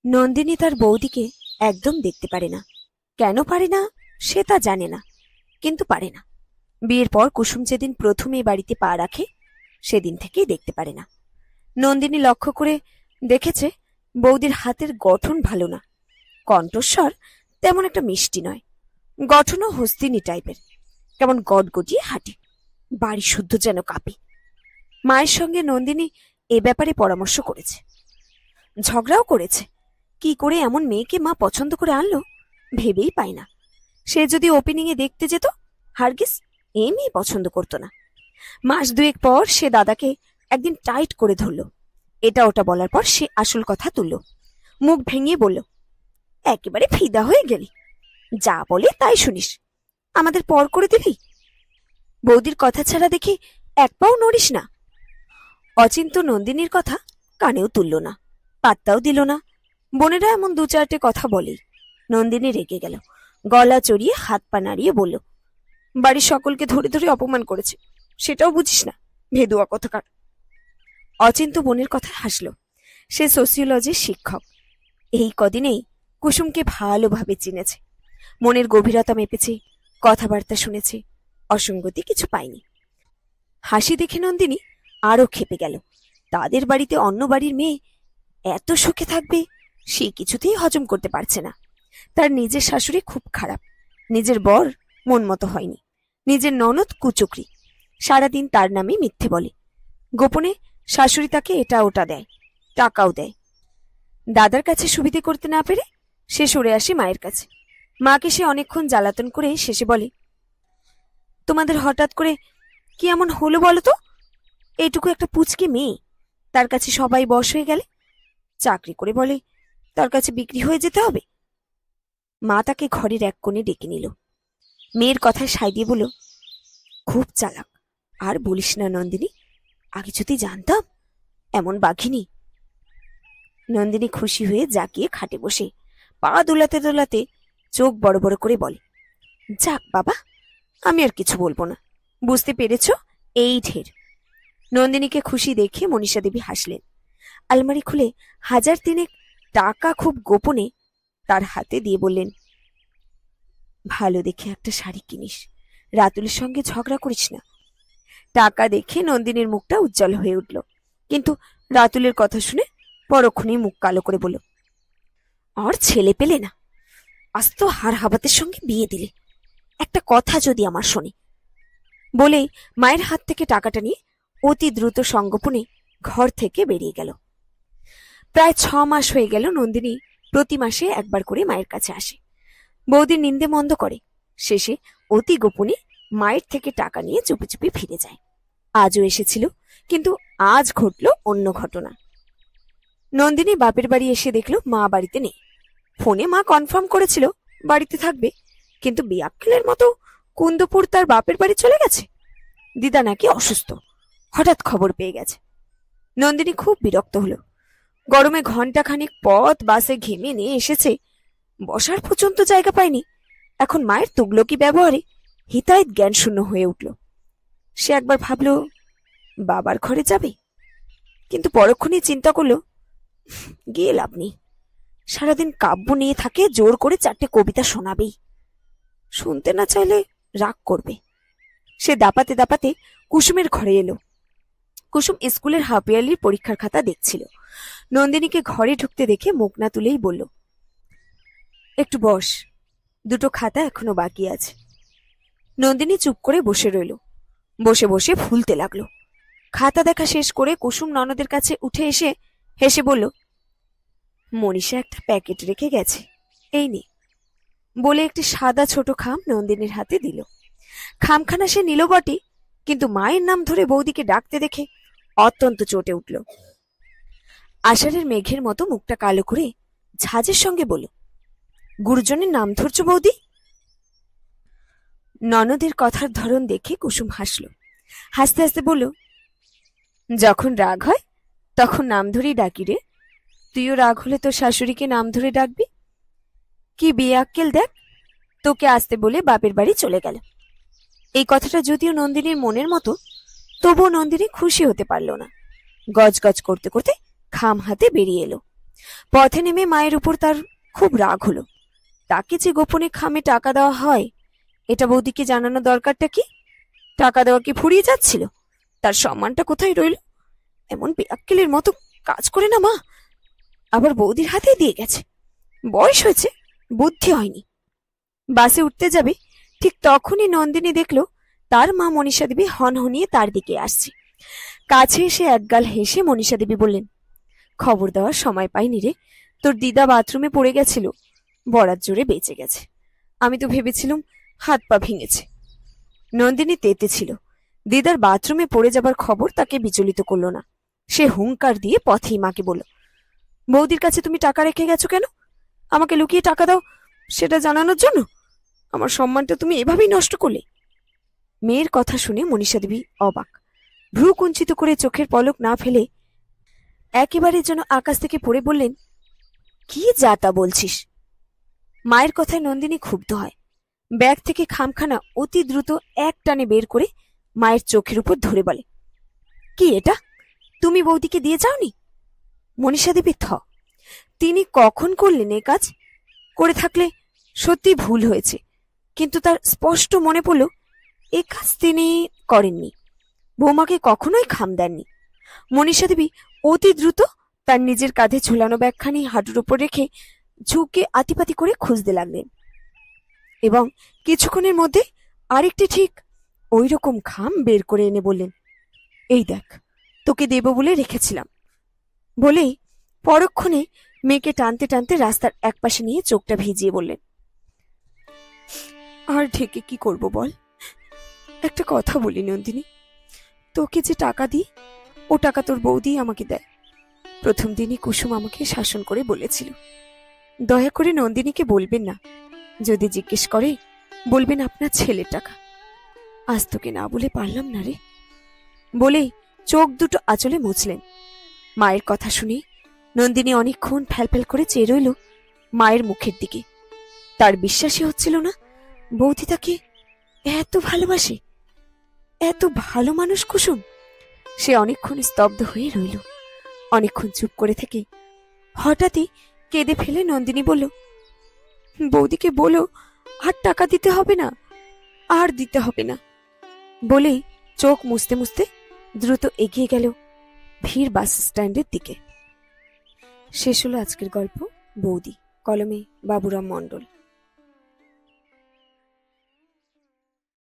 নন্দিনী তার বৌদিকে একদম দেখতে পারে না। কেন পারে না সে তা জানে না, কিন্তু পারে না। বিয়ের পর কুসুম যেদিন প্রথম এই বাড়িতে পা রাখে সেদিন থেকেই দেখতে পারে না। নন্দিনী লক্ষ্য করে দেখেছে বৌদির হাতের গঠন ভালো না, কণ্ঠস্বর তেমন একটা মিষ্টি নয়, গঠনও হস্তিনী টাইপের, কেমন গটগটিয়ে হাঁটে, বাড়ি শুদ্ধ যেন কাঁপে। মায়ের সঙ্গে নন্দিনী এ ব্যাপারে পরামর্শ করেছে, ঝগড়াও করেছে। কি করে এমন মেয়েকে মা পছন্দ করে আনলো ভেবেই পায় না। সে যদি ওপেনিং এ দেখতে যেত, হারগিস এই মেয়ে পছন্দ করতো না। মাস দুয়েক পর সে দাদাকে একদিন টাইট করে ধরল। এটা ওটা বলার পর সে আসল কথা তুলল, মুখ ভেঙে বলল, একেবারে ফিদা হয়ে গেলি, যা বলে তাই শুনিস, আমাদের পর করে দিবি, বৌদির কথা ছাড়া দেখি এক পাও নড়িস না। অচিন্ত নন্দিনীর কথা কানেও তুলল না, পাত্তাও দিল না। বোনেরা এমন দু চারটে কথা বলেই। নন্দিনী রেগে গেল, গলা চড়িয়ে হাত পা নাড়িয়ে বলল, বাড়ির সকলকে ধরে ধরে অপমান করেছে, সেটাও বুঝিস না, ভেদুয়া কথাকার। অচিন্ত বোনের কথা হাসল। সে সোসিওলজির শিক্ষক, এই কদিনেই কুসুমকে ভালোভাবে চিনেছে, মনের গভীরতা মেপেছে, কথাবার্তা শুনেছে, অসঙ্গতি কিছু পায়নি। হাসি দেখে নন্দিনী আরো ক্ষেপে গেল। তাদের বাড়িতে অন্য বাড়ির মেয়ে এত সুখে থাকবে সে কিছুতেই হজম করতে পারছে না। তার নিজের শাশুড়ি খুব খারাপ, নিজের বর মন মতো হয়নি, নিজের ননদ কুচুকরি, সারাদিন তার নামে মিথ্যে বলে, গোপনে শাশুড়ি তাকে এটা ওটা দেয়, টাকাও দেয়। দাদার কাছে সুবিধে করতে না পেরে সে সরে আসে মায়ের কাছে। মাকে সে অনেকক্ষণ জ্বালাতন করে শেষে বলে, তোমাদের হঠাৎ করে কি এমন হলো বলো তো? এইটুকু একটা পুচকে মেয়ে, তার কাছে সবাই বশ হয়ে গেলে, চাকরি করে বলে তার কাছে বিক্রি হয়ে যেতে হবে। মা তাকে ঘরের এক কোণে ডেকে নিল, মেয়ের কথায় সায় দিয়ে বলল, খুব চালাক, আর বলিস না নন্দিনী, আগে যদি জানতাম এমন বাঘিনী। নন্দিনী খুশি হয়ে জাকিয়ে খাটে বসে পা দোলাতে দোলাতে চোখ বড় বড় করে বলে, যাক বাবা, আমি আর কিছু বলবো না, বুঝতে পেরেছ, এই ঢের। নন্দিনীকে খুশি দেখে মনীষা দেবী হাসলেন। আলমারি খুলে 1,000 টাকা খুব গোপনে তার হাতে দিয়ে বললেন, ভালো দেখে একটা শাড়ি কিনিস, রাতুলের সঙ্গে ঝগড়া করিস না। টাকা দেখে নন্দিনীর মুখটা উজ্জ্বল হয়ে উঠল, কিন্তু রাতুলের কথা শুনে পরক্ষণেই মুখ কালো করে বলল, আর ছেলে পেলে না, আজ তো হার হাবাতের সঙ্গে বিয়ে দিলে, একটা কথা যদি আমার শোনে। বলেই মায়ের হাত থেকে টাকাটা নিয়ে অতি দ্রুত সঙ্গোপনে ঘর থেকে বেরিয়ে গেল। প্রায় 6 মাস হয়ে গেল নন্দিনী প্রতি মাসে একবার করে মায়ের কাছে আসে, বৌদির নিন্দে মন্দ করে, শেষে অতি গোপনে মায়ের থেকে টাকা নিয়ে চুপি চুপি ফিরে যায়। আজও এসেছিল, কিন্তু আজ ঘটল অন্য ঘটনা। নন্দিনী বাপের বাড়ি এসে দেখল মা বাড়িতে নেই। ফোনে মা কনফার্ম করেছিল বাড়িতে থাকবে, কিন্তু বিয়াক্কেলের মতো কুন্দপুর তার বাপের বাড়ি চলে গেছে। দিদা নাকি অসুস্থ, হঠাৎ খবর পেয়ে গেছে। নন্দিনী খুব বিরক্ত হলো। গরমে ঘন্টাখানিক পথ বাসে ঘেমে নিয়ে এসেছে, বসার পর্যন্ত জায়গা পায়নি। এখন মায়ের তুগলকি ব্যবহারে হিতাহিত জ্ঞান শূন্য হয়ে উঠল। সে একবার ভাবল বাবার ঘরে যাবে, কিন্তু পরক্ষণে চিন্তা করলো গিয়ে লাভ নেই, সারাদিন কাব্য নিয়ে থাকে, জোর করে 4টে কবিতা শোনাবেই, শুনতে না চাইলে রাগ করবে। সে দাপাতে দাপাতে কুসুমের ঘরে এলো। কুসুম স্কুলের হাফ ইয়ারলির পরীক্ষার খাতা দেখছিল। নন্দিনীকে ঘরে ঢুকতে দেখে মুখ না তুলেই বলল, একটু বস, 2টো খাতা এখনো বাকি আছে। নন্দিনী চুপ করে বসে রইল, বসে বসে ফুলতে লাগলো। খাতা দেখা শেষ করে কুসুম ননদের কাছে উঠে এসে হেসে বলল, মনীষা একটা প্যাকেট রেখে গেছে, এই নে, বলে একটি সাদা ছোট খাম নন্দিনীর হাতে দিল। খামখানা সে নিল বটে, কিন্তু মায়ের নাম ধরে বৌদিকে ডাকতে দেখে অত্যন্ত চটে উঠল। আষাঢ়ের মেঘের মতো মুখটা কালো করে ঝাঁজের সঙ্গে বলল, গুরুজনের নাম ধরছ বৌদি? ননদের কথার ধরন দেখে কুসুম হাসল। হাসতে হাসতে বলল, যখন রাগ হয় তখন নাম ধরেই ডাকি রে, তুইও রাগ হলে তোর শাশুড়িকে নাম ধরে ডাকবি। কি বিয়ে আক্কেল দেখ, তোকে আসতে বলে বাপের বাড়ি চলে গেল। এই কথাটা যদিও নন্দিনীর মনের মতো, তবুও নন্দিনী খুশি হতে পারল না। গজ গজ করতে করতে খাম হাতে বেরিয়ে এলো। পথে নেমে মায়ের উপর তার খুব রাগ হলো। তাকে যে গোপনে খামে টাকা দেওয়া হয় এটা বৌদিকে জানানো দরকারটা কি? টাকা দেওয়া কি ফুরিয়ে যাচ্ছিল? তার সম্মানটা কোথায় রইল? এমন বেয়াক্কেলের মতো কাজ করে না মা, আবার বৌদির হাতে দিয়ে গেছে। বয়স হয়েছে, বুদ্ধি হয়নি। বাসে উঠতে যাবে, ঠিক তখনই নন্দিনী দেখল তার মা মনীষা দেবী হনহনিয়ে তার দিকে আসছে। কাছে এসে একগাল হেসে মনীষা দেবী বললেন, খবর দেওয়ার সময় পাইনি রে, তোর দিদা বাথরুমে পড়ে গেছিল, বরাত জোরে বেঁচে গেছে। আমি তো ভেবেছিলাম হাত পা ভেঙেছে। নন্দিনী তেতে ছিল। দিদার বাথরুমে পড়ে যাবার খবর তাকে বিচলিত করল না। সে হুঙ্কার দিয়ে পথেই মাকে বলল, বৌদির কাছে তুমি টাকা রেখে গেছো কেন? আমাকে লুকিয়ে টাকা দাও সেটা জানানোর জন্য? আমার সম্মানটা তুমি এভাবেই নষ্ট করলে। মেয়ের কথা শুনে মনীষা দেবী অবাক। ভ্রু কুঞ্চিত করে চোখের পলক না ফেলে একেবারে যেন আকাশ থেকে পড়ে বললেন, কি যা তা বলছিস? মায়ের কথায় নন্দিনী ক্ষুব্ধ হয়। ব্যাগ থেকে খামখানা অতি দ্রুত এক টানে বের করে মায়ের চোখের উপর ধরে বলে, কি এটা? তুমি বৌদিকে দিয়ে যাওনি? মনীষা দেবী থ। তিনি কখন করলেন এ কাজ? করে থাকলে সত্যি ভুল হয়েছে, কিন্তু তার স্পষ্ট মনে পড়ল এ কাজ তিনি করেননি। বৌমাকে কখনোই খাম দেননি। মনীষা দেবী অতি দ্রুত তার নিজের কাঁধে ঝুলানো ব্যাগখানি হাঁটুর উপর রেখে ঝুঁকে আতিপাতি করে খুঁজতে লাগলেন, এবং কিছুক্ষণের মধ্যে আরেকটি ঠিক ওই রকম খাম বের করে এনে বললেন, এই দেখ, তোকে দেব বলে রেখেছিলাম। বলেই পরক্ষণে মেয়েকে টানতে টানতে রাস্তার একপাশে নিয়ে চোখটা ভিজিয়ে বললেন, আর ঢেকে কি করব বল? একটা কথা বলি নন্দিনী, তোকে যে টাকা দিই ও টাকা তোর বৌদি আমাকে দেয়। প্রথম দিনই কুসুম আমাকে শাসন করে বলেছিল, দয়া করে নন্দিনীকে বলবেন না, যদি জিজ্ঞেস করে বলবেন আপনার ছেলের টাকা। আজ তোকে না বলে পারলাম না রে। বলেই চোখ দুটো আঁচলে মুছলেন। মায়ের কথা শুনে নন্দিনী অনেকক্ষণ ফ্যালফ্যাল করে চেয়ে রইল মায়ের মুখের দিকে। তার বিশ্বাসই হচ্ছিল না বৌদি তাকে এত ভালোবাসে, এত ভালো মানুষ কুসুম। সে অনেকক্ষণ স্তব্ধ হয়ে রইল। অনেকক্ষণ চুপ করে থেকে হঠাৎই কেঁদে ফেলে নন্দিনী বলল, বৌদিকে বলো আর টাকা দিতে হবে না, আর দিতে হবে না। বলেই চোখ মুছতে মুছতে দ্রুত এগিয়ে গেল ভিড় বাস স্ট্যান্ডের দিকে। শেষ হলো আজকের গল্প বৌদি, কলমে বাবুরাম মণ্ডল।